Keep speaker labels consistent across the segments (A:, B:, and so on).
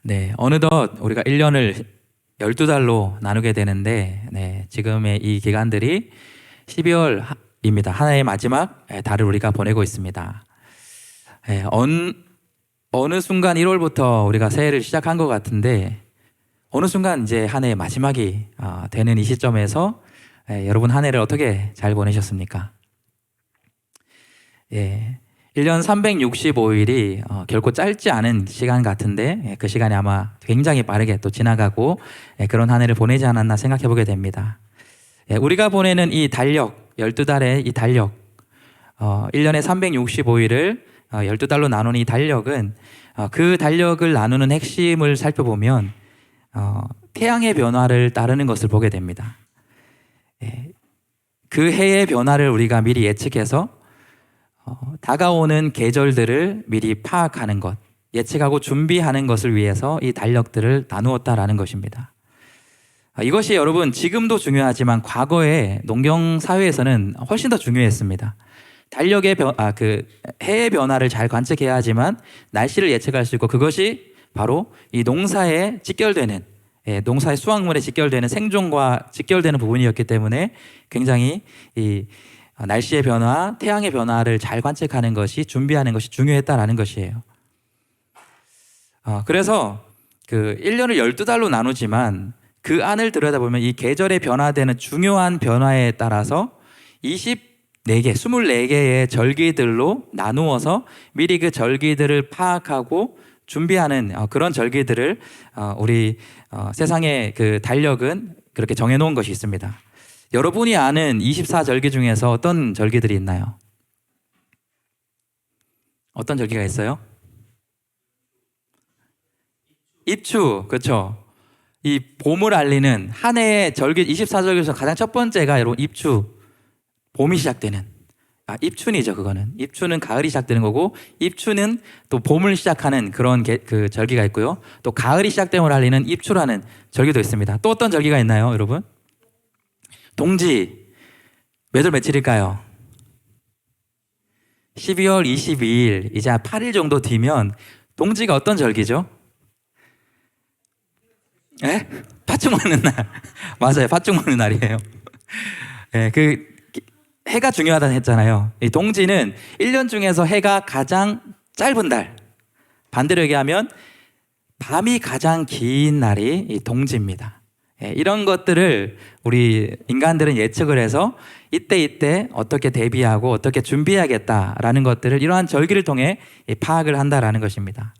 A: 네, 어느덧 우리가 1년을 12달로 나누게 되는데, 지금의 이 기간들이 12월입니다. 하나의 마지막 달을 우리가 보내고 있습니다. 어느 순간 1월부터 우리가 새해를 시작한 것 같은데, 어느 순간 이제 한 해의 마지막이 되는 이 시점에서 여러분 한 해를 어떻게 잘 보내셨습니까? 1년 365일이 결코 짧지 않은 시간 같은데 그 시간이 아마 굉장히 빠르게 또 지나가고 그런 한 해를 보내지 않았나 생각해 보게 됩니다. 우리가 보내는 이 달력, 12달의 이 달력, 1년에 365일을 12달로 나누는 이 달력은 그 달력을 나누는 핵심을 살펴보면 태양의 변화를 따르는 것을 보게 됩니다. 그 해의 변화를 우리가 미리 예측해서 다가오는 계절들을 미리 파악하는 것, 예측하고 준비하는 것을 위해서 이 달력들을 나누었다라는 것입니다. 이것이 여러분 지금도 중요하지만 과거의 농경 사회에서는 훨씬 더 중요했습니다. 달력의 그 해의 변화를 잘 관측해야 하지만 날씨를 예측할 수 있고, 그것이 바로 이 농사에 직결되는, 농사의 수확물에 직결되는, 생존과 직결되는 부분이었기 때문에 굉장히 이 날씨의 변화, 태양의 변화를 잘 관측하는 것이, 준비하는 것이 중요했다라는 것이에요. 그래서 그 1년을 12달로 나누지만 그 안을 들여다보면 이 계절에 변화되는 중요한 변화에 따라서 24개의 절기들로 나누어서 미리 그 절기들을 파악하고 준비하는 그런 절기들을 우리 세상의 그 달력은 그렇게 정해놓은 것이 있습니다. 여러분이 아는 24절기 중에서 어떤 절기들이 있나요? 어떤 절기가 있어요? 입추, 그렇죠? 이 봄을 알리는 한 해의 절기 24절기에서 가장 첫 번째가 여러분 입추, 봄이 시작되는, 입춘이죠. 그거는 입추는 가을이 시작되는 거고, 입추는 또 봄을 시작하는 그런 그 절기가 있고요. 또 가을이 시작됨을 알리는 입추라는 절기도 있습니다. 또 어떤 절기가 있나요, 여러분? 동지, 몇 월 며칠일까요? 12월 22일, 이제 8일 정도 뒤면 동지가 어떤 절기죠? 팥죽 먹는 날. 맞아요, 팥죽 먹는 날이에요. 그 해가 중요하다고 했잖아요. 이 동지는 1년 중에서 해가 가장 짧은 달, 반대로 얘기하면 밤이 가장 긴 날이 이 동지입니다. 이런 것들을 우리 인간들은 예측을 해서 이때 어떻게 대비하고 어떻게 준비해야겠다라는 것들을 이러한 절기를 통해 파악을 한다라는 것입니다.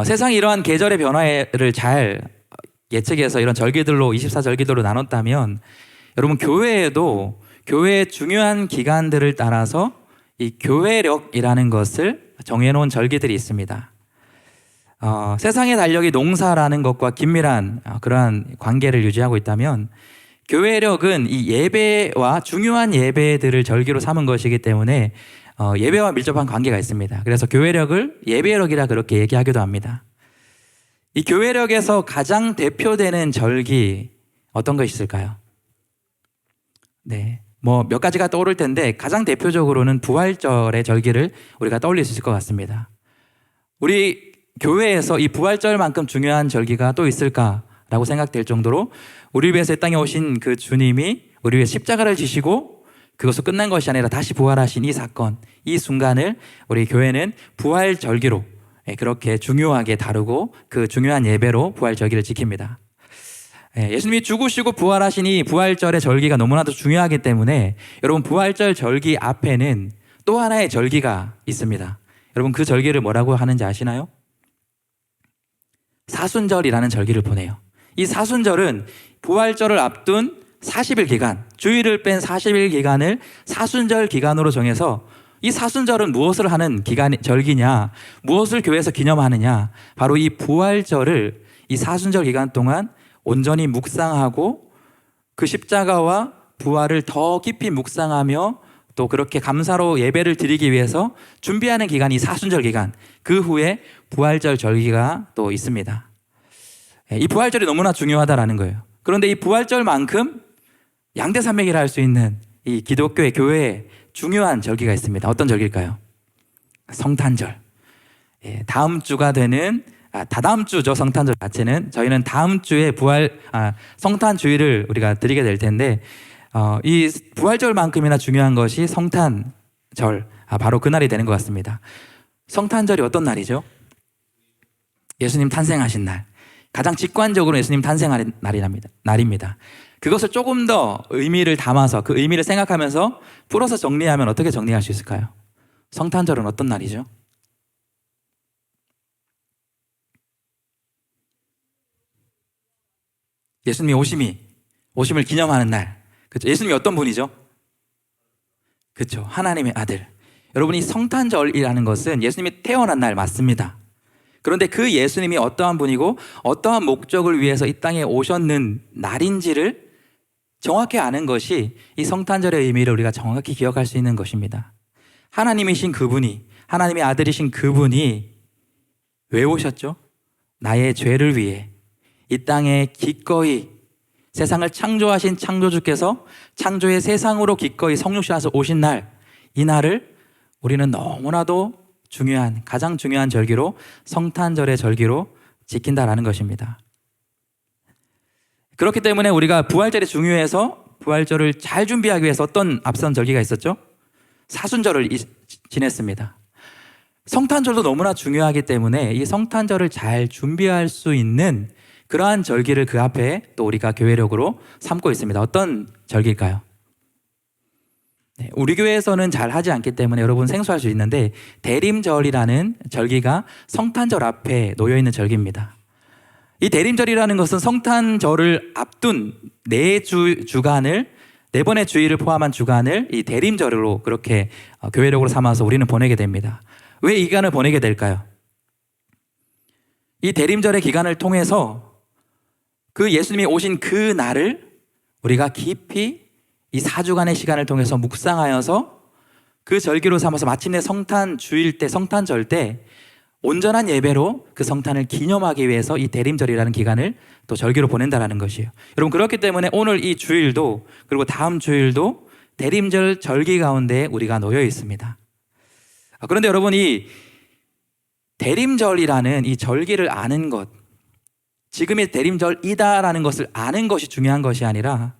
A: 세상이 이러한 계절의 변화를 잘 예측해서 이런 절기들로, 24절기들로 나눴다면 여러분 교회에도 교회의 중요한 기간들을 따라서 이 교회력이라는 것을 정해놓은 절기들이 있습니다. 세상의 달력이 농사라는 것과 긴밀한 그러한 관계를 유지하고 있다면, 교회력은 이 예배와 중요한 예배들을 절기로 삼은 것이기 때문에 예배와 밀접한 관계가 있습니다. 그래서 교회력을 예배력이라 그렇게 얘기하기도 합니다. 이 교회력에서 가장 대표되는 절기 어떤 것이 있을까요? 뭐 몇 가지가 떠오를 텐데 가장 대표적으로는 부활절의 절기를 우리가 떠올릴 수 있을 것 같습니다. 우리 교회에서 이 부활절만큼 중요한 절기가 또 있을까라고 생각될 정도로 우리 위해서 이 땅에 오신 그 주님이 우리 위해 십자가를 지시고 그것으로 끝난 것이 아니라 다시 부활하신 이 사건, 이 순간을 우리 교회는 부활절기로 그렇게 중요하게 다루고 그 중요한 예배로 부활절기를 지킵니다. 예수님이 죽으시고 부활하신 이 부활절의 절기가 너무나도 중요하기 때문에 여러분 부활절 절기 앞에는 또 하나의 절기가 있습니다. 여러분 그 절기를 뭐라고 하는지 아시나요? 사순절이라는 절기를 보내요. 이 사순절은 부활절을 앞둔 40일 기간, 주일을 뺀 40일 기간을 사순절 기간으로 정해서, 이 사순절은 무엇을 하는 절기냐, 무엇을 교회에서 기념하느냐, 바로 이 부활절을 이 사순절 기간 동안 온전히 묵상하고 그 십자가와 부활을 더 깊이 묵상하며 또 그렇게 감사로 예배를 드리기 위해서 준비하는 기간이 이 사순절 기간, 그 후에 부활절 절기가 또 있습니다. 이 부활절이 너무나 중요하다라는 거예요. 그런데 이 부활절만큼 양대산맥이라 할 수 있는 이 기독교의 교회에 중요한 절기가 있습니다. 어떤 절기일까요? 성탄절. 다음 주가 되는 다다음 주죠. 성탄절 자체는 저희는 다음 주에 성탄 주일을 우리가 드리게 될 텐데 이 부활절만큼이나 중요한 것이 성탄절 바로 그날이 되는 것 같습니다. 성탄절이 어떤 날이죠? 예수님 탄생하신 날, 가장 직관적으로 예수님 탄생하는 날입니다. 그것을 조금 더 의미를 담아서 그 의미를 생각하면서 풀어서 정리하면 어떻게 정리할 수 있을까요? 성탄절은 어떤 날이죠? 예수님이 오심을 기념하는 날. 그렇죠? 예수님이 어떤 분이죠? 그렇죠. 하나님의 아들. 여러분이 성탄절이라는 것은 예수님이 태어난 날 맞습니다. 그런데 그 예수님이 어떠한 분이고 어떠한 목적을 위해서 이 땅에 오셨는 날인지를 정확히 아는 것이 이 성탄절의 의미를 우리가 정확히 기억할 수 있는 것입니다. 하나님이신 그분이, 하나님의 아들이신 그분이 왜 오셨죠? 나의 죄를 위해 이 땅에 기꺼이 세상을 창조하신 창조주께서 창조의 세상으로 기꺼이 성육신하셔서 오신 날, 이 날을 우리는 너무나도 중요한, 가장 중요한 절기로 성탄절의 절기로 지킨다라는 것입니다. 그렇기 때문에 우리가 부활절이 중요해서 부활절을 잘 준비하기 위해서 어떤 앞선 절기가 있었죠? 사순절을 지냈습니다. 성탄절도 너무나 중요하기 때문에 이 성탄절을 잘 준비할 수 있는 그러한 절기를 그 앞에 또 우리가 교회력으로 삼고 있습니다. 어떤 절기일까요? 네, 우리 교회에서는 잘 하지 않기 때문에 여러분 생소할 수 있는데 대림절이라는 절기가 성탄절 앞에 놓여 있는 절기입니다. 이 대림절이라는 것은 성탄절을 앞둔 주간을, 4번의 주일을 포함한 주간을 이 대림절로 그렇게 교회력으로 삼아서 우리는 보내게 됩니다. 왜 이 기간을 보내게 될까요? 이 대림절의 기간을 통해서 그 예수님이 오신 그 날을 우리가 깊이 이 4주간의 시간을 통해서 묵상하여서 그 절기로 삼아서 마침내 성탄절 때 온전한 예배로 그 성탄을 기념하기 위해서 이 대림절이라는 기간을 또 절기로 보낸다라는 것이에요. 여러분, 그렇기 때문에 오늘 이 주일도 그리고 다음 주일도 대림절 절기 가운데 우리가 놓여 있습니다. 그런데 여러분, 이 대림절이라는 이 절기를 아는 것, 지금이 대림절이다라는 것을 아는 것이 중요한 것이 아니라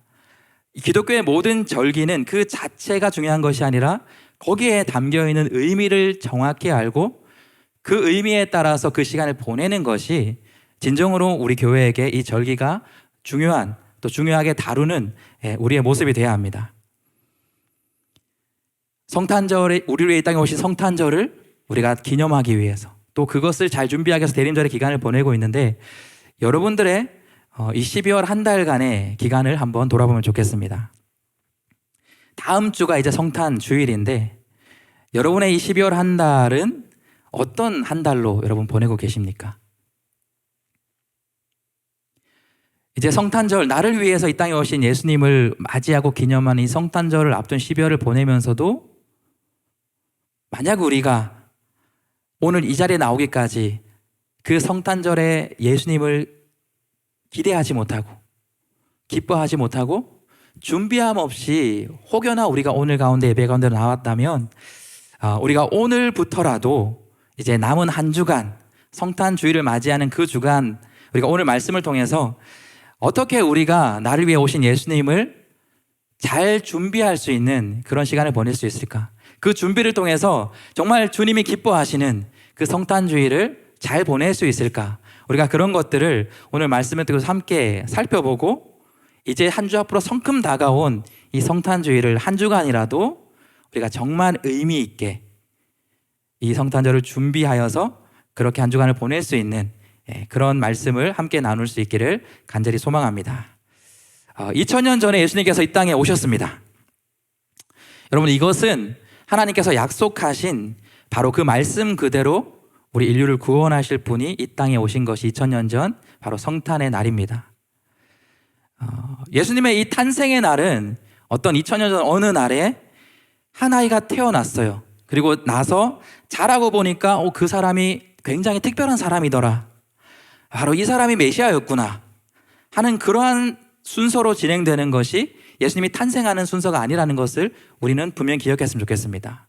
A: 기독교의 모든 절기는 그 자체가 중요한 것이 아니라 거기에 담겨있는 의미를 정확히 알고 그 의미에 따라서 그 시간을 보내는 것이 진정으로 우리 교회에게 이 절기가 중요한, 또 중요하게 다루는 우리의 모습이 되어야 합니다. 성탄절에, 우리 위해 이 땅에 오신 성탄절을 우리가 기념하기 위해서 또 그것을 잘 준비하기 위해서 대림절의 기간을 보내고 있는데 여러분들의 이 12월 한 달간의 기간을 한번 돌아보면 좋겠습니다. 다음 주가 이제 성탄 주일인데 여러분의 이 12월 한 달은 어떤 한 달로 여러분 보내고 계십니까? 이제 성탄절, 나를 위해서 이 땅에 오신 예수님을 맞이하고 기념하는 이 성탄절을 앞둔 12월을 보내면서도 만약 우리가 오늘 이 자리에 나오기까지 그 성탄절에 예수님을 기대하지 못하고 기뻐하지 못하고 준비함 없이 혹여나 우리가 오늘 가운데 예배 가운데 나왔다면 우리가 오늘부터라도 이제 남은 한 주간 성탄 주일을 맞이하는 그 주간 우리가 오늘 말씀을 통해서 어떻게 우리가 나를 위해 오신 예수님을 잘 준비할 수 있는 그런 시간을 보낼 수 있을까? 그 준비를 통해서 정말 주님이 기뻐하시는 그 성탄 주일을 잘 보낼 수 있을까? 우리가 그런 것들을 오늘 말씀을 듣고서 함께 살펴보고 이제 한 주 앞으로 성큼 다가온 이 성탄 주일을 한 주간이라도 우리가 정말 의미 있게 이 성탄절을 준비하여서 그렇게 한 주간을 보낼 수 있는 그런 말씀을 함께 나눌 수 있기를 간절히 소망합니다. 2000년 전에 예수님께서 이 땅에 오셨습니다. 여러분, 이것은 하나님께서 약속하신 바로 그 말씀 그대로 우리 인류를 구원하실 분이 이 땅에 오신 것이 2000년 전 바로 성탄의 날입니다. 예수님의 이 탄생의 날은 어떤 2000년 전 어느 날에 한 아이가 태어났어요. 그리고 나서 자라고 보니까 그 사람이 굉장히 특별한 사람이더라. 바로 이 사람이 메시아였구나 하는 그러한 순서로 진행되는 것이 예수님이 탄생하는 순서가 아니라는 것을 우리는 분명히 기억했으면 좋겠습니다.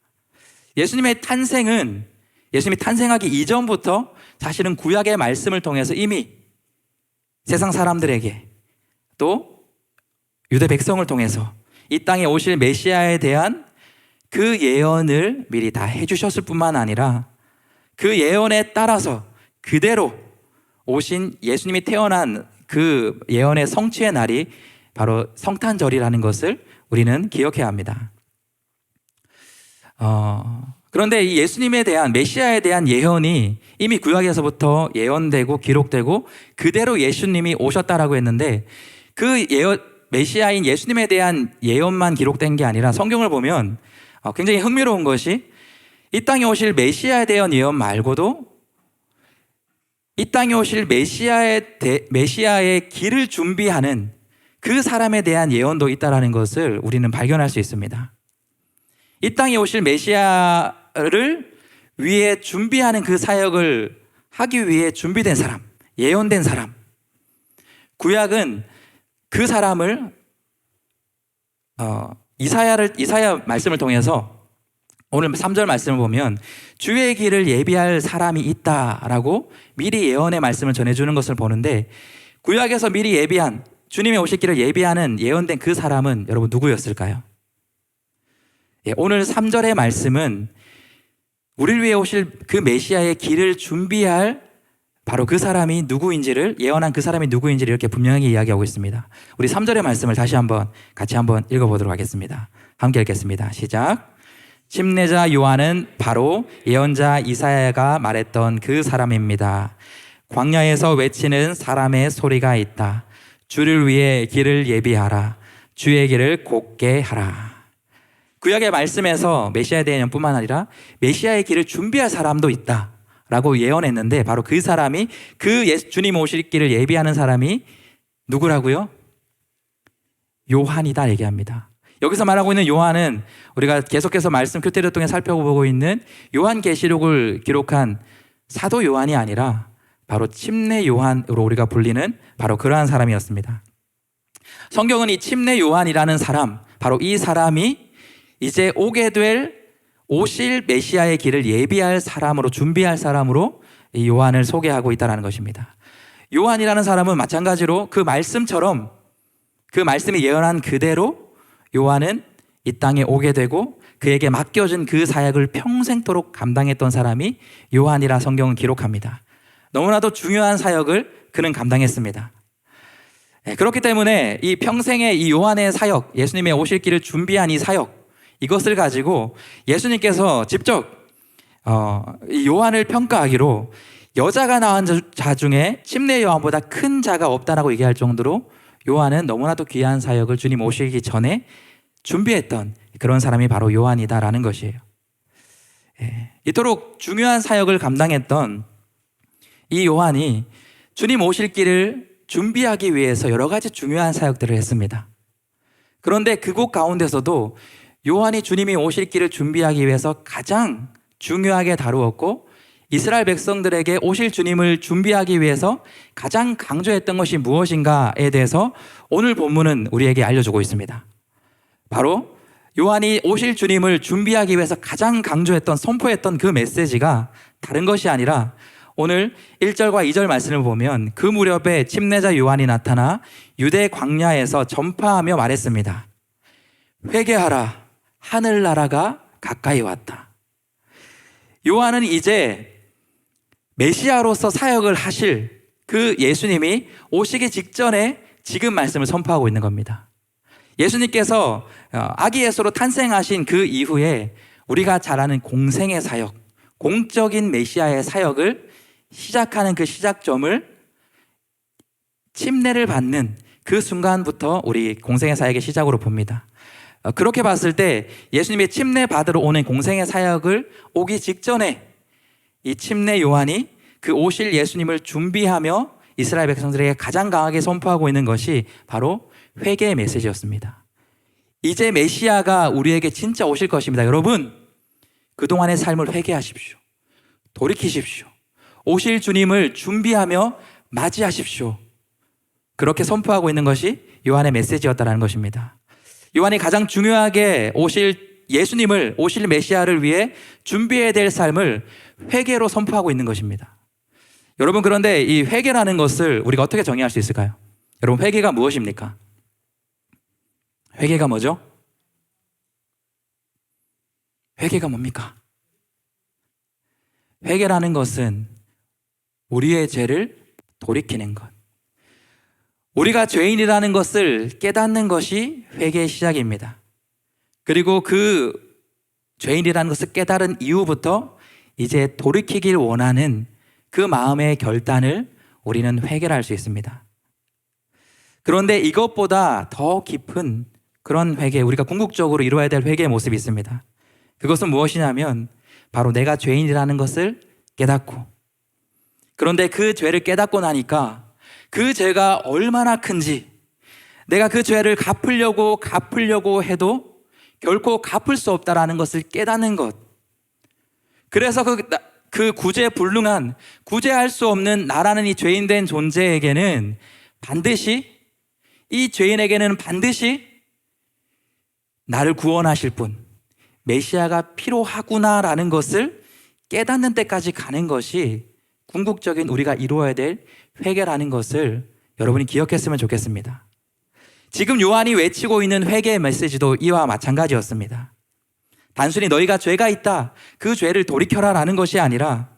A: 예수님의 탄생은 예수님이 탄생하기 이전부터 사실은 구약의 말씀을 통해서 이미 세상 사람들에게 또 유대 백성을 통해서 이 땅에 오실 메시아에 대한 그 예언을 미리 다 해주셨을 뿐만 아니라 그 예언에 따라서 그대로 오신 예수님이 태어난 그 예언의 성취의 날이 바로 성탄절이라는 것을 우리는 기억해야 합니다. 그런데 이 예수님에 대한 메시아에 대한 예언이 이미 구약에서부터 예언되고 기록되고 그대로 예수님이 오셨다라고 했는데 그 메시아인 예수님에 대한 예언만 기록된 게 아니라 성경을 보면 굉장히 흥미로운 것이 이 땅에 오실 메시아에 대한 예언 말고도 이 땅에 오실 메시아의 길을 준비하는 그 사람에 대한 예언도 있다는 것을 우리는 발견할 수 있습니다. 이 땅에 오실 메시아를 위해 준비하는 그 사역을 하기 위해 준비된 사람, 예언된 사람. 구약은 그 사람을 이사야 말씀을 통해서 오늘 3절 말씀을 보면 주의 길을 예비할 사람이 있다라고 미리 예언의 말씀을 전해주는 것을 보는데 구약에서 미리 예비한 주님의 오실 길을 예비하는 예언된 그 사람은 여러분 누구였을까요? 오늘 3절의 말씀은 우리를 위해 오실 그 메시아의 길을 준비할 바로 그 사람이 누구인지를 예언한 그 사람이 누구인지를 이렇게 분명하게 이야기하고 있습니다. 우리 3절의 말씀을 다시 같이 한번 읽어보도록 하겠습니다. 함께 읽겠습니다. 시작. 침례자 요한은 바로 예언자 이사야가 말했던 그 사람입니다. 광야에서 외치는 사람의 소리가 있다. 주를 위해 길을 예비하라. 주의 길을 곧게 하라. 구약의 말씀에서 메시아에 대한 예언뿐만 아니라 메시아의 길을 준비할 사람도 있다라고 예언했는데 바로 그 사람이 주님 오실 길을 예비하는 사람이 누구라고요? 요한이다 얘기합니다. 여기서 말하고 있는 요한은 우리가 계속해서 말씀 큐티를 통해 살펴보고 있는 요한계시록을 기록한 사도 요한이 아니라 바로 침례 요한으로 우리가 불리는 바로 그러한 사람이었습니다. 성경은 이 침례 요한이라는 사람, 바로 이 사람이 이제 오실 메시아의 길을 예비할 사람으로, 준비할 사람으로 이 요한을 소개하고 있다는 것입니다. 요한이라는 사람은 마찬가지로 그 말씀처럼 그 말씀이 예언한 그대로 요한은 이 땅에 오게 되고 그에게 맡겨진 그 사역을 평생토록 감당했던 사람이 요한이라 성경은 기록합니다. 너무나도 중요한 사역을 그는 감당했습니다. 그렇기 때문에 이 평생의 이 요한의 사역, 예수님의 오실 길을 준비한 이 사역, 이것을 가지고 예수님께서 직접 이 요한을 평가하기로 여자가 낳은 자 중에 침례 요한보다 큰 자가 없다라고 얘기할 정도로 요한은 너무나도 귀한 사역을 주님 오시기 전에 준비했던 그런 사람이 바로 요한이다라는 것이에요. 이토록 중요한 사역을 감당했던 이 요한이 주님 오실 길을 준비하기 위해서 여러 가지 중요한 사역들을 했습니다. 그런데 그곳 가운데서도 요한이 주님이 오실 길을 준비하기 위해서 가장 중요하게 다루었고 이스라엘 백성들에게 오실 주님을 준비하기 위해서 가장 강조했던 것이 무엇인가에 대해서 오늘 본문은 우리에게 알려주고 있습니다. 바로 요한이 오실 주님을 준비하기 위해서 가장 강조했던, 선포했던 그 메시지가 다른 것이 아니라 오늘 1절과 2절 말씀을 보면 그 무렵에 침례자 요한이 나타나 유대 광야에서 전파하며 말했습니다. 회개하라, 하늘나라가 가까이 왔다. 요한은 이제 메시아로서 사역을 하실 그 예수님이 오시기 직전에 지금 말씀을 선포하고 있는 겁니다. 예수님께서 아기 예수로 탄생하신 그 이후에 우리가 잘 아는 공생의 사역, 공적인 메시아의 사역을 시작하는 그 시작점을 침례를 받는 그 순간부터 우리 공생의 사역의 시작으로 봅니다. 그렇게 봤을 때 예수님이 침례 받으러 오는 공생의 사역을 오기 직전에 이 침례 요한이 그 오실 예수님을 준비하며 이스라엘 백성들에게 가장 강하게 선포하고 있는 것이 바로 회개의 메시지였습니다. 이제 메시아가 우리에게 진짜 오실 것입니다. 여러분, 그동안의 삶을 회개하십시오. 돌이키십시오. 오실 주님을 준비하며 맞이하십시오. 그렇게 선포하고 있는 것이 요한의 메시지였다는 것입니다. 요한이 가장 중요하게 오실 예수님을 오실 메시아를 위해 준비해야 될 삶을 회개로 선포하고 있는 것입니다. 여러분, 그런데 이 회개라는 것을 우리가 어떻게 정의할 수 있을까요? 여러분, 회개가 무엇입니까? 회개가 뭐죠? 회개가 뭡니까? 회개라는 것은 우리의 죄를 돌이키는 것. 우리가 죄인이라는 것을 깨닫는 것이 회개의 시작입니다. 그리고 그 죄인이라는 것을 깨달은 이후부터 이제 돌이키길 원하는 그 마음의 결단을 우리는 회개를 할 수 있습니다. 그런데 이것보다 더 깊은 그런 회개, 우리가 궁극적으로 이루어야 될 회개의 모습이 있습니다. 그것은 무엇이냐면 바로 내가 죄인이라는 것을 깨닫고, 그런데 그 죄를 깨닫고 나니까 그 죄가 얼마나 큰지, 내가 그 죄를 갚으려고 해도 결코 갚을 수 없다라는 것을 깨닫는 것. 그래서 그 구제불능한, 구제할 수 없는 나라는 이 죄인된 존재에게는 이 죄인에게는 반드시 나를 구원하실 분, 메시아가 필요하구나라는 것을 깨닫는 때까지 가는 것이 궁극적인 우리가 이루어야 될 회개라는 것을 여러분이 기억했으면 좋겠습니다. 지금 요한이 외치고 있는 회개의 메시지도 이와 마찬가지였습니다. 단순히 너희가 죄가 있다, 그 죄를 돌이켜라 라는 것이 아니라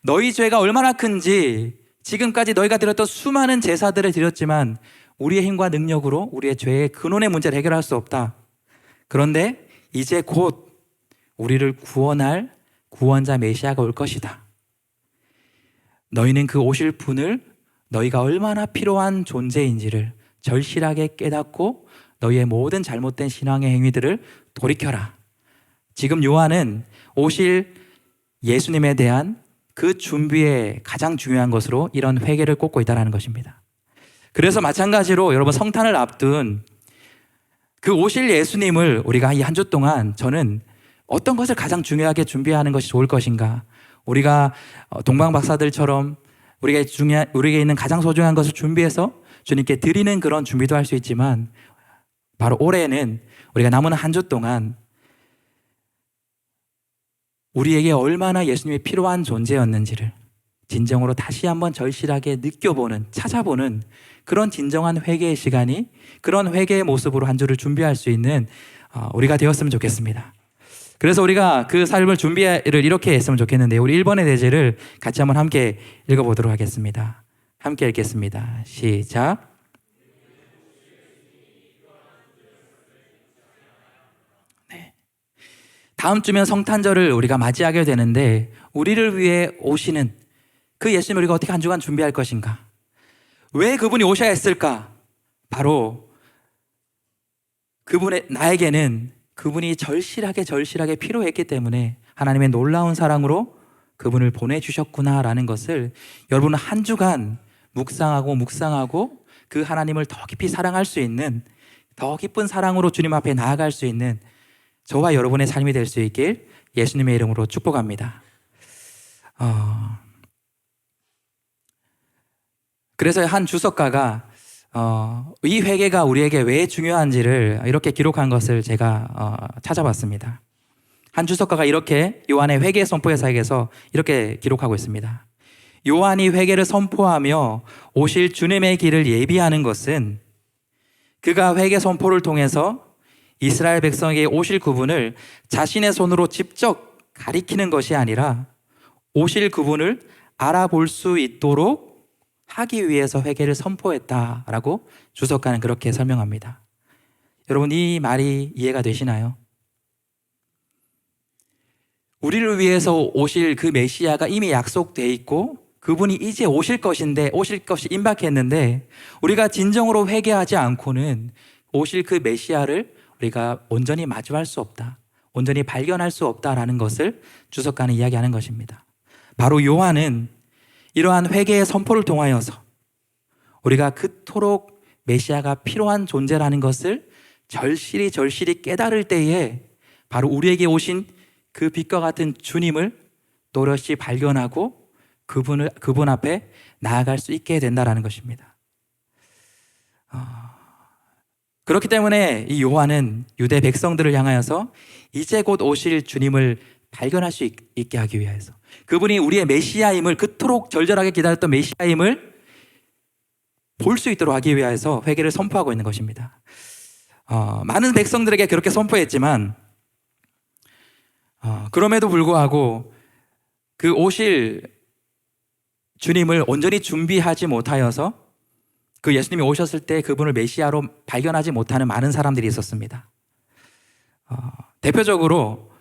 A: 너희 죄가 얼마나 큰지, 지금까지 너희가 드렸던 수많은 제사들을 드렸지만 우리의 힘과 능력으로 우리의 죄의 근원의 문제를 해결할 수 없다. 그런데 이제 곧 우리를 구원할 구원자 메시아가 올 것이다. 너희는 그 오실 분을 너희가 얼마나 필요한 존재인지를 절실하게 깨닫고 너희의 모든 잘못된 신앙의 행위들을 돌이켜라. 지금 요한은 오실 예수님에 대한 그 준비에 가장 중요한 것으로 이런 회개를 꼽고 있다는 것입니다. 그래서 마찬가지로 여러분, 성탄을 앞둔 그 오실 예수님을 우리가 이 한 주 동안 저는 어떤 것을 가장 중요하게 준비하는 것이 좋을 것인가? 우리가 동방 박사들처럼 우리에게 있는 가장 소중한 것을 준비해서 주님께 드리는 그런 준비도 할 수 있지만, 바로 올해는 우리가 남은 한 주 동안 우리에게 얼마나 예수님이 필요한 존재였는지를 진정으로 다시 한번 절실하게 느껴보는, 찾아보는 그런 진정한 회개의 시간이, 그런 회개의 모습으로 한 주를 준비할 수 있는 우리가 되었으면 좋겠습니다. 그래서 우리가 그 삶을 준비를 이렇게 했으면 좋겠는데, 우리 1번의 내제를 같이 한번 함께 읽어보도록 하겠습니다. 함께 읽겠습니다. 시작. 네. 다음 주면 성탄절을 우리가 맞이하게 되는데, 우리를 위해 오시는 그 예수님을 우리가 어떻게 한 주간 준비할 것인가? 왜 그분이 오셔야 했을까? 바로 나에게는 그분이 절실하게 필요했기 때문에 하나님의 놀라운 사랑으로 그분을 보내주셨구나라는 것을 여러분은 한 주간 묵상하고 그 하나님을 더 깊이 사랑할 수 있는, 더 깊은 사랑으로 주님 앞에 나아갈 수 있는 저와 여러분의 삶이 될 수 있길 예수님의 이름으로 축복합니다. 그래서 한 주석가가 이 회개가 우리에게 왜 중요한지를 이렇게 기록한 것을 제가 찾아봤습니다. 한 주석가가 이렇게 요한의 회개 선포의 사역에서 이렇게 기록하고 있습니다. 요한이 회개를 선포하며 오실 주님의 길을 예비하는 것은 그가 회개 선포를 통해서 이스라엘 백성에게 오실 그분을 자신의 손으로 직접 가리키는 것이 아니라 오실 그분을 알아볼 수 있도록 하기 위해서 회개를 선포했다라고 주석가는 그렇게 설명합니다. 여러분, 이 말이 이해가 되시나요? 우리를 위해서 오실 그 메시아가 이미 약속돼 있고 그분이 이제 오실 것인데, 오실 것이 임박했는데 우리가 진정으로 회개하지 않고는 오실 그 메시아를 우리가 온전히 마주할 수 없다, 온전히 발견할 수 없다라는 것을 주석가는 이야기하는 것입니다. 바로 요한은 이러한 회개의 선포를 통하여서 우리가 그토록 메시아가 필요한 존재라는 것을 절실히 깨달을 때에 바로 우리에게 오신 그 빛과 같은 주님을 또렷이 발견하고 그분 앞에 나아갈 수 있게 된다라는 것입니다. 그렇기 때문에 이 요한은 유대 백성들을 향하여서 이제 곧 오실 주님을 발견할 수 있게 하기 위해서, 그분이 우리의 메시아임을, 그토록 절절하게 기다렸던 메시아임을 볼 수 있도록 하기 위해서 회개를 선포하고 있는 것입니다. 많은 백성들에게 그렇게 선포했지만 그럼에도 불구하고 그 오실 주님을 온전히 준비하지 못하여서 그 예수님이 오셨을 때 그분을 메시아로 발견하지 못하는 많은 사람들이 있었습니다. 대표적으로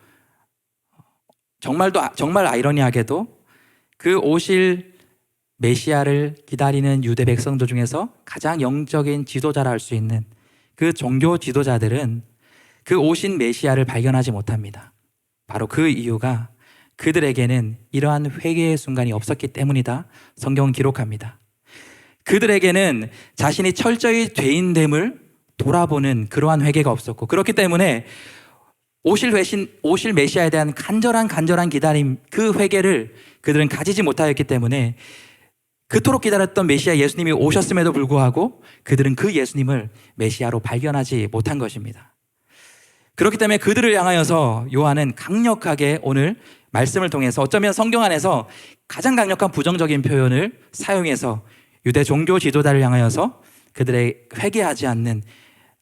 A: 정말 아이러니하게도 그 오실 메시아를 기다리는 유대 백성들 중에서 가장 영적인 지도자라 할 수 있는 그 종교 지도자들은 그 오신 메시아를 발견하지 못합니다. 바로 그 이유가 그들에게는 이러한 회개의 순간이 없었기 때문이다. 성경은 기록합니다. 그들에게는 자신이 철저히 죄인됨을 돌아보는 그러한 회개가 없었고, 그렇기 때문에 오실 메시아에 대한 간절한 기다림, 그 회개를 그들은 가지지 못하였기 때문에 그토록 기다렸던 메시아 예수님이 오셨음에도 불구하고 그들은 그 예수님을 메시아로 발견하지 못한 것입니다. 그렇기 때문에 그들을 향하여서 요한은 강력하게 오늘 말씀을 통해서, 어쩌면 성경 안에서 가장 강력한 부정적인 표현을 사용해서 유대 종교 지도자를 향하여서 그들의 회개하지 않는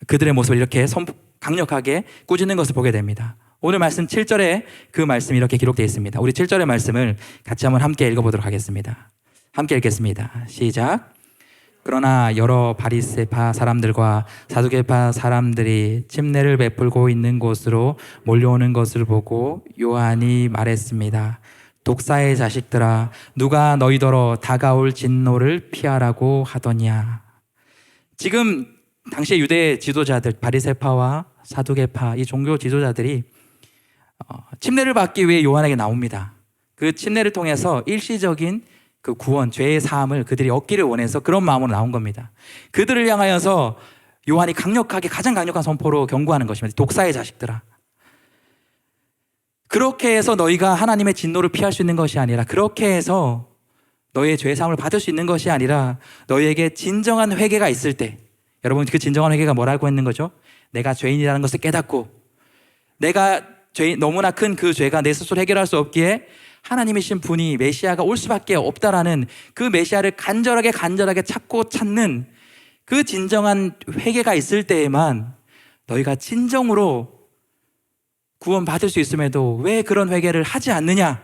A: 그들의 모습을 이렇게 강력하게 꾸짖는 것을 보게 됩니다. 오늘 말씀 7절에 그 말씀이 이렇게 기록되어 있습니다. 우리 7절의 말씀을 같이 한번 함께 읽어보도록 하겠습니다. 함께 읽겠습니다. 시작. 그러나 여러 바리새파 사람들과 사두개파 사람들이 침례를 베풀고 있는 곳으로 몰려오는 것을 보고 요한이 말했습니다. 독사의 자식들아, 누가 너희더러 다가올 진노를 피하라고 하더냐. 지금 당시의 유대 지도자들, 바리새파와 사두개파, 이 종교 지도자들이 침례를 받기 위해 요한에게 나옵니다. 그 침례를 통해서 일시적인 그 구원, 죄의 사함을 그들이 얻기를 원해서 그런 마음으로 나온 겁니다. 그들을 향하여서 요한이 가장 강력한 선포로 경고하는 것입니다. 독사의 자식들아, 그렇게 해서 너희가 하나님의 진노를 피할 수 있는 것이 아니라, 그렇게 해서 너희의 죄의 사함을 받을 수 있는 것이 아니라, 너희에게 진정한 회개가 있을 때, 여러분 그 진정한 회개가 뭐라고 했는 거죠? 내가 죄인이라는 것을 깨닫고, 내가 너무나 큰 그 죄가 내 스스로 해결할 수 없기에 하나님이신 분이 메시아가 올 수밖에 없다라는 그 메시아를 간절하게 찾는 그 진정한 회개가 있을 때에만 너희가 진정으로 구원받을 수 있음에도 왜 그런 회개를 하지 않느냐라는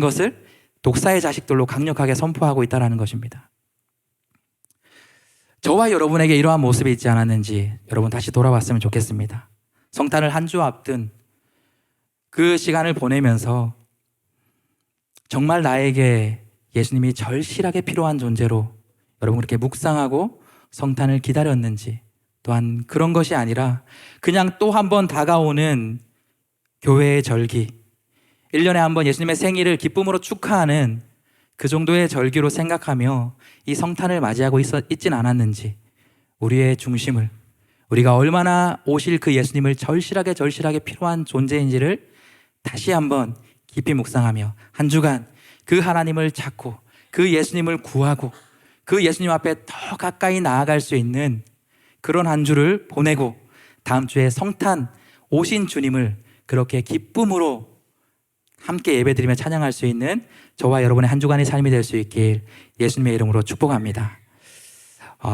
A: 것을 독사의 자식들로 강력하게 선포하고 있다는 것입니다. 저와 여러분에게 이러한 모습이 있지 않았는지 여러분 다시 돌아봤으면 좋겠습니다. 성탄을 한 주 앞둔 그 시간을 보내면서 정말 나에게 예수님이 절실하게 필요한 존재로 여러분 그렇게 묵상하고 성탄을 기다렸는지, 또한 그런 것이 아니라 그냥 또 한 번 다가오는 교회의 절기, 1년에 한 번 예수님의 생일을 기쁨으로 축하하는 그 정도의 절기로 생각하며 이 성탄을 맞이하고 있진 않았는지, 우리의 중심을, 우리가 얼마나 오실 그 예수님을 절실하게 필요한 존재인지를 다시 한번 깊이 묵상하며 한 주간 그 하나님을 찾고 그 예수님을 구하고 그 예수님 앞에 더 가까이 나아갈 수 있는 그런 한 주를 보내고, 다음 주에 성탄 오신 주님을 그렇게 기쁨으로 함께 예배드리며 찬양할 수 있는 저와 여러분의 한 주간의 삶이 될 수 있길 예수님의 이름으로 축복합니다.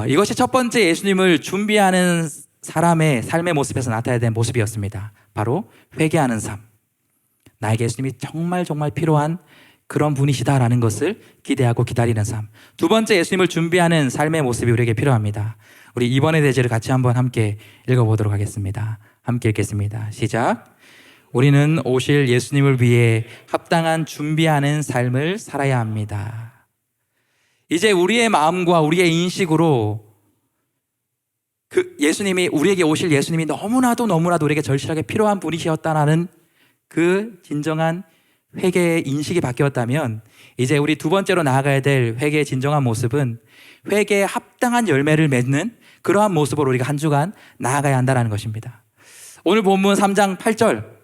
A: 이것이 첫 번째 예수님을 준비하는 사람의 삶의 모습에서 나타나야 되는 모습이었습니다. 바로 회개하는 삶. 나에게 예수님이 정말 필요한 그런 분이시다라는 것을 기대하고 기다리는 삶. 두 번째 예수님을 준비하는 삶의 모습이 우리에게 필요합니다. 우리 이번의 대지를 같이 한번 함께 읽어보도록 하겠습니다. 함께 읽겠습니다. 시작. 우리는 오실 예수님을 위해 합당한 준비하는 삶을 살아야 합니다. 이제 우리의 마음과 우리의 인식으로 그 예수님이, 우리에게 오실 예수님이 너무나도 우리에게 절실하게 필요한 분이셨다라는 그 진정한 회개의 인식이 바뀌었다면, 이제 우리 두 번째로 나아가야 될 회개의 진정한 모습은 회개에 합당한 열매를 맺는 그러한 모습으로 우리가 한 주간 나아가야 한다는 것입니다. 오늘 본문 3장 8절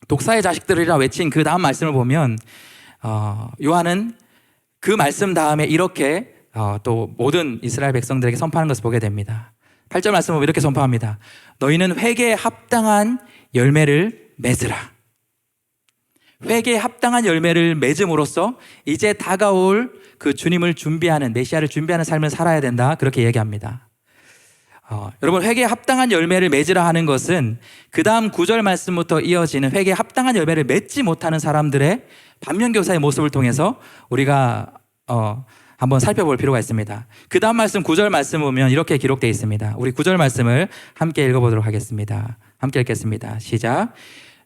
A: 독사의 자식들이라 외친 그 다음 말씀을 보면 요한은 그 말씀 다음에 이렇게 또 모든 이스라엘 백성들에게 선포하는 것을 보게 됩니다. 8절 말씀 보면 이렇게 선포합니다. 너희는 회개에 합당한 열매를 맺으라. 회개에 합당한 열매를 맺음으로써 이제 다가올 그 주님을 준비하는, 메시아를 준비하는 삶을 살아야 된다, 그렇게 얘기합니다. 여러분, 회개에 합당한 열매를 맺으라 하는 것은 그 다음 9절 말씀부터 이어지는 회개에 합당한 열매를 맺지 못하는 사람들의 반면교사의 모습을 통해서 우리가 한번 살펴볼 필요가 있습니다. 그 다음 말씀 9절 말씀 보면 이렇게 기록되어 있습니다. 우리 9절 말씀을 함께 읽어보도록 하겠습니다. 함께 읽겠습니다. 시작.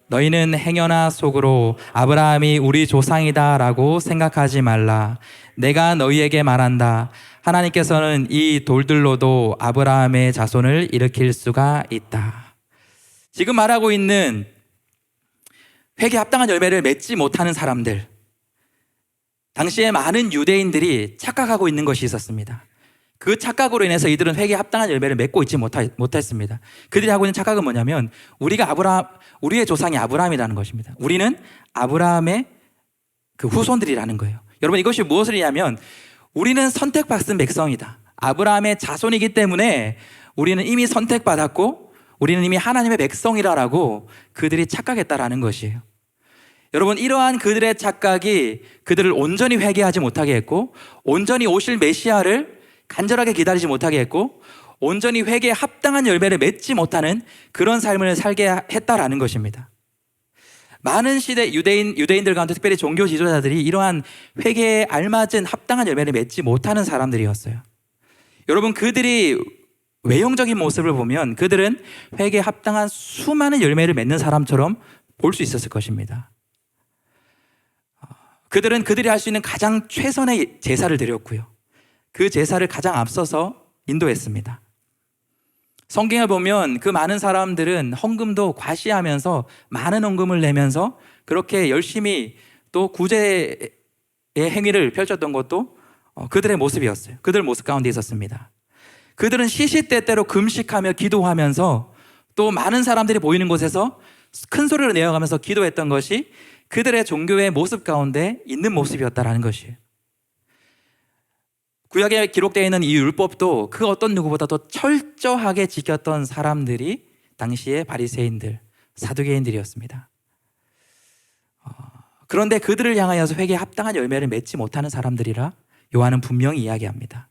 A: 너희는 행여나 속으로 아브라함이 우리 조상이다 라고 생각하지 말라. 내가 너희에게 말한다. 하나님께서는 이 돌들로도 아브라함의 자손을 일으킬 수가 있다. 지금 말하고 있는 회개에 합당한 열매를 맺지 못하는 사람들, 당시에 많은 유대인들이 착각하고 있는 것이 있었습니다. 그 착각으로 인해서 이들은 회개에 합당한 열매를 맺고 있지 못했습니다. 그들이 하고 있는 착각은 뭐냐면 우리의 조상이 아브라함이라는 것입니다. 우리는 아브라함의 그 후손들이라는 거예요. 여러분, 이것이 무엇을 의미하면 우리는 선택받은 백성이다. 아브라함의 자손이기 때문에 우리는 이미 선택받았고 우리는 이미 하나님의 백성이라고 그들이 착각했다라는 것이에요. 여러분, 이러한 그들의 착각이 그들을 온전히 회개하지 못하게 했고, 온전히 오실 메시아를 간절하게 기다리지 못하게 했고, 온전히 회개에 합당한 열매를 맺지 못하는 그런 삶을 살게 했다라는 것입니다. 많은 시대 유대인들 가운데 특별히 종교 지도자들이 이러한 회개에 알맞은 합당한 열매를 맺지 못하는 사람들이었어요. 여러분, 그들이 외형적인 모습을 보면 그들은 회개에 합당한 수많은 열매를 맺는 사람처럼 볼 수 있었을 것입니다. 그들은 그들이 할 수 있는 가장 최선의 제사를 드렸고요, 그 제사를 가장 앞서서 인도했습니다. 성경을 보면 그 많은 사람들은 헌금도 과시하면서 많은 헌금을 내면서 그렇게 열심히 또 구제의 행위를 펼쳤던 것도 그들의 모습이었어요. 그들 모습 가운데 있었습니다. 그들은 시시때때로 금식하며 기도하면서 또 많은 사람들이 보이는 곳에서 큰 소리를 내어가면서 기도했던 것이 그들의 종교의 모습 가운데 있는 모습이었다라는 것이에요. 구약에 기록되어 있는 이 율법도 그 어떤 누구보다도 철저하게 지켰던 사람들이 당시의 바리새인들, 사두개인들이었습니다. 그런데 그들을 향하여서 회개에 합당한 열매를 맺지 못하는 사람들이라 요한은 분명히 이야기합니다.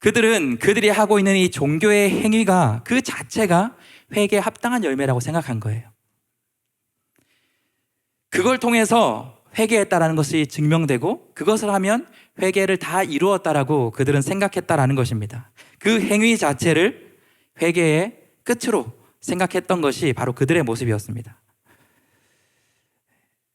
A: 그들이 하고 있는 이 종교의 행위가 그 자체가 회개에 합당한 열매라고 생각한 거예요. 그걸 통해서 회개했다라는 것이 증명되고 그것을 하면 회개를 다 이루었다라고 그들은 생각했다라는 것입니다. 그 행위 자체를 회개의 끝으로 생각했던 것이 바로 그들의 모습이었습니다.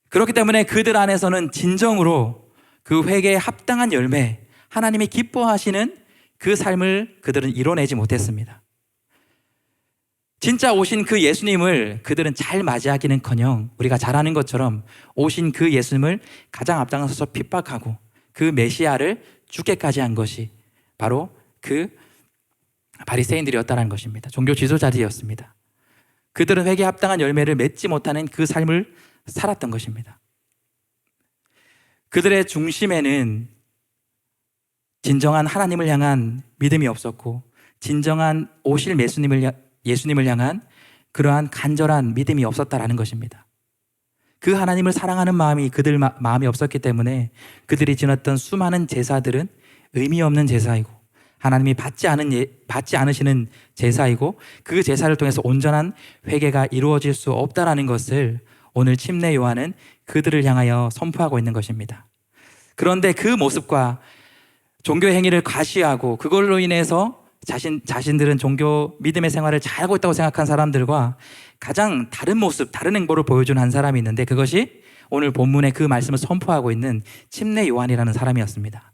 A: 그렇기 때문에 그들 안에서는 진정으로 그 회개에 합당한 열매, 하나님이 기뻐하시는 그 삶을 그들은 이뤄내지 못했습니다. 진짜 오신 그 예수님을 그들은 잘 맞이하기는커녕 우리가 잘 아는 것처럼 오신 그 예수님을 가장 앞장서서 핍박하고 그 메시아를 죽게까지 한 것이 바로 그 바리새인들이었다는 것입니다. 종교 지도자들이었습니다. 그들은 회개에 합당한 열매를 맺지 못하는 그 삶을 살았던 것입니다. 그들의 중심에는 진정한 하나님을 향한 믿음이 없었고 진정한 오실 예수님을 향한 그러한 간절한 믿음이 없었다라는 것입니다. 그 하나님을 사랑하는 마음이 그들 마음이 없었기 때문에 그들이 지냈던 수많은 제사들은 의미 없는 제사이고 하나님이 받지 않으시는 제사이고 그 제사를 통해서 온전한 회개가 이루어질 수 없다라는 것을 오늘 침례 요한은 그들을 향하여 선포하고 있는 것입니다. 그런데 그 모습과 종교 행위를 과시하고 그걸로 인해서 자신들은 종교 믿음의 생활을 잘하고 있다고 생각한 사람들과 가장 다른 모습, 다른 행보를 보여준 한 사람이 있는데 그것이 오늘 본문의 그 말씀을 선포하고 있는 침례 요한이라는 사람이었습니다.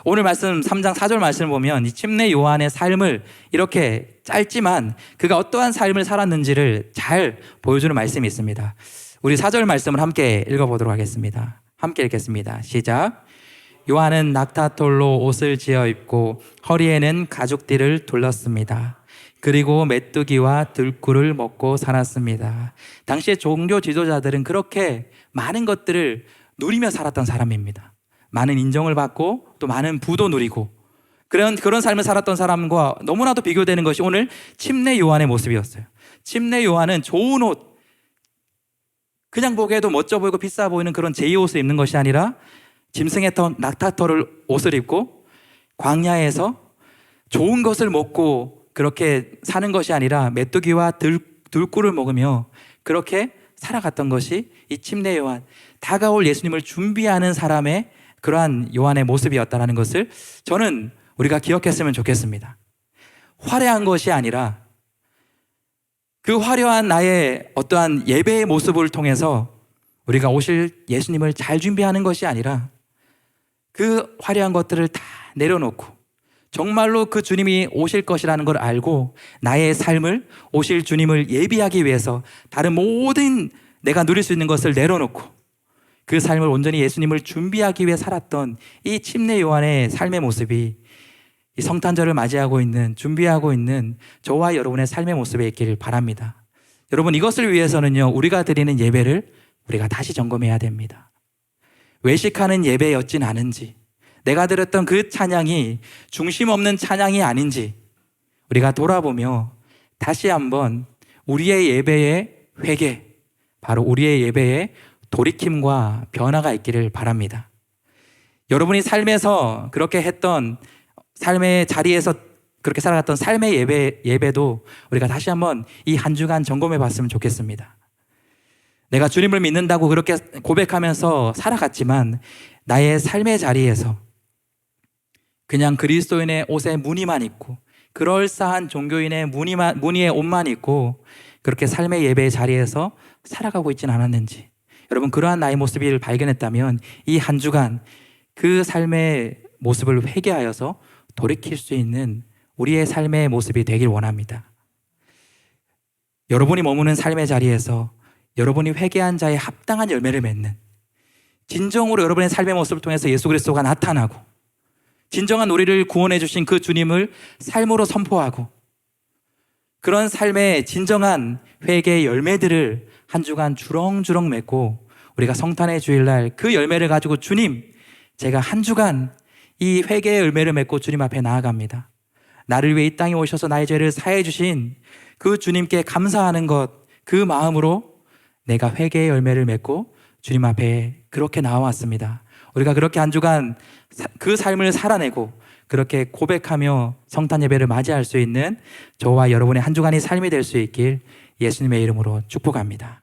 A: 오늘 말씀 3장 4절 말씀을 보면 이 침례 요한의 삶을 이렇게 짧지만 그가 어떠한 삶을 살았는지를 잘 보여주는 말씀이 있습니다. 우리 4절 말씀을 함께 읽어보도록 하겠습니다. 함께 읽겠습니다. 시작. 요한은 낙타털로 옷을 지어 입고 허리에는 가죽띠를 둘렀습니다. 그리고 메뚜기와 들꿀을 먹고 살았습니다. 당시의 종교 지도자들은 그렇게 많은 것들을 누리며 살았던 사람입니다. 많은 인정을 받고 또 많은 부도 누리고 그런 삶을 살았던 사람과 너무나도 비교되는 것이 오늘 침례 요한의 모습이었어요. 침례 요한은 좋은 옷, 그냥 보기에도 멋져 보이고 비싸 보이는 그런 제2 옷을 입는 것이 아니라 짐승의 털, 낙타털을 옷을 입고 광야에서 좋은 것을 먹고 그렇게 사는 것이 아니라 메뚜기와 들꿀을 먹으며 그렇게 살아갔던 것이 이 침례 요한, 다가올 예수님을 준비하는 사람의 그러한 요한의 모습이었다는 것을 저는 우리가 기억했으면 좋겠습니다. 화려한 것이 아니라 그 화려한 나의 어떠한 예배의 모습을 통해서 우리가 오실 예수님을 잘 준비하는 것이 아니라 그 화려한 것들을 다 내려놓고 정말로 그 주님이 오실 것이라는 걸 알고 나의 삶을 오실 주님을 예비하기 위해서 다른 모든 내가 누릴 수 있는 것을 내려놓고 그 삶을 온전히 예수님을 준비하기 위해 살았던 이 침례 요한의 삶의 모습이 이 성탄절을 맞이하고 있는, 준비하고 있는 저와 여러분의 삶의 모습에 있기를 바랍니다. 여러분, 이것을 위해서는요, 우리가 드리는 예배를 우리가 다시 점검해야 됩니다. 외식하는 예배였진 않은지, 내가 드렸던 그 찬양이 중심 없는 찬양이 아닌지 우리가 돌아보며 다시 한번 우리의 예배의 회개, 바로 우리의 예배의 돌이킴과 변화가 있기를 바랍니다. 여러분이 삶에서 그렇게 했던 삶의 자리에서 그렇게 살아갔던 삶의 예배도 우리가 다시 한번 이 한 주간 점검해 봤으면 좋겠습니다. 내가 주님을 믿는다고 그렇게 고백하면서 살아갔지만 나의 삶의 자리에서 그냥 그리스도인의 옷에 무늬만 입고 그럴싸한 종교인의 무늬의 옷만 입고 그렇게 삶의 예배의 자리에서 살아가고 있지는 않았는지, 여러분 그러한 나의 모습을 발견했다면 이 한 주간 그 삶의 모습을 회개하여서 돌이킬 수 있는 우리의 삶의 모습이 되길 원합니다. 여러분이 머무는 삶의 자리에서 여러분이 회개한 자의 합당한 열매를 맺는, 진정으로 여러분의 삶의 모습을 통해서 예수 그리스도가 나타나고 진정한 우리를 구원해 주신 그 주님을 삶으로 선포하고 그런 삶의 진정한 회개의 열매들을 한 주간 주렁주렁 맺고 우리가 성탄의 주일날 그 열매를 가지고 주님, 제가 한 주간 이 회개의 열매를 맺고 주님 앞에 나아갑니다. 나를 위해 이 땅에 오셔서 나의 죄를 사해 주신 그 주님께 감사하는 것, 그 마음으로 내가 회개의 열매를 맺고 주님 앞에 그렇게 나와왔습니다. 우리가 그렇게 한 주간 그 삶을 살아내고 그렇게 고백하며 성탄 예배를 맞이할 수 있는 저와 여러분의 한 주간의 삶이 될 수 있길 예수님의 이름으로 축복합니다.